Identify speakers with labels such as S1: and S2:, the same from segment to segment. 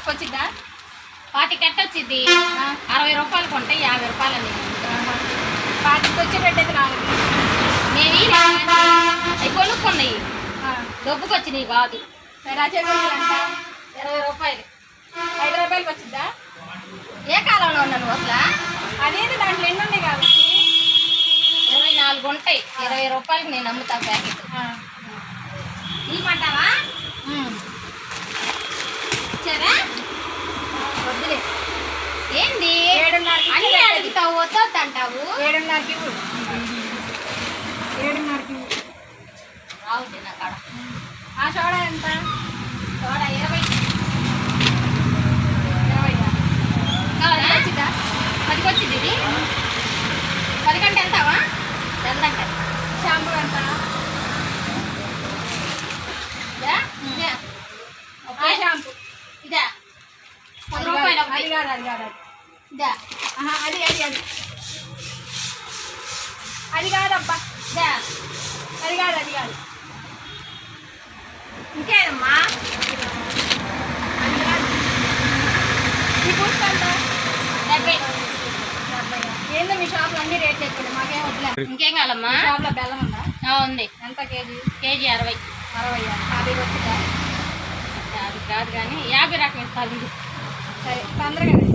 S1: పాతికి వచ్చిద్దా?
S2: 40 కట్ట వచ్చింది. 60 రూపాయలు కొంటాయి, 50 రూపాయలు అని.
S1: 40కి వచ్చేటట్టయితే నాలుగు
S2: మేము అవి కొనుక్కున్నాయి, డబ్బుకి వచ్చినాయి కాదు.
S1: సరే ఆ చెవిలు అంట
S2: 20 రూపాయలు.
S1: 5 రూపాయలకి వచ్చిద్దా?
S2: ఏ కాలంలో ఉన్నాను అసలు?
S1: అదేంటి దాంట్లో ఎన్ని ఉన్నాయి కాబట్టి
S2: 24 ఉంటాయి. 20 రూపాయలకి నేను అమ్ముతా ప్యాకెట్.
S1: ఇవ్వమంటావా?
S2: సరే
S1: వద్దులే.
S2: ఏంది
S1: 7:30కి
S2: అన్నీ అడుగుతావు, వద్దొద్దు అంటావు.
S1: 7:30కి ఇవ్వు. 7:30కి ఇవ్వు.
S2: రావుద్ది నా కాడ.
S1: ఆ సోడా ఎంత?
S2: సోడా 20.
S1: 20
S2: కావాలా?
S1: వచ్చిద్దా?
S2: 10కి వచ్చింది ఇది. 10 కంటే వెళ్తావా? వెళ్దంట.
S1: షాంపూ ఎంత?
S2: ఇదా? ఇదా?
S1: ఆ షాంపూ
S2: ఇదా? 10 రూపాయలు
S1: అది
S2: ఒకటి.
S1: కాదు, అది కాదు.
S2: ఇదా?
S1: అది అది అది అది కాదబ్బా,
S2: ఇదా?
S1: అది కాదు, అది కాదు.
S2: ఇంకేదమ్మా?
S1: అది కాదు. ఈ బూస్ట్ ఎంత?
S2: 70.
S1: ఏందో మీ షాప్లో అన్ని రేట్లు ఎక్కువ, మాకేం వద్దులే.
S2: ఇంకేం కావాలమ్మా?
S1: మీ షాప్లో బెల్లం ఉందా?
S2: ఉంది.
S1: ఎంత కేజీ?
S2: కేజీ 60.
S1: 60. 50 వచ్చిందా?
S2: అది కాదు కానీ 50 రకం ఇస్తాను.
S1: సరే తొందరగా రండి.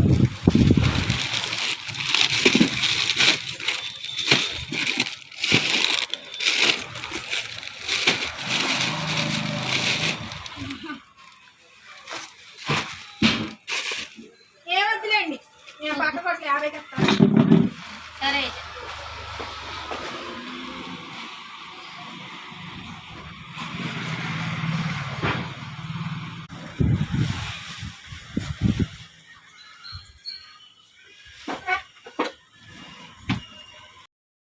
S1: ఏమొద్దులేండి, నేను పక్క కొట్లు 50కి ఇస్తాను.
S2: సరే.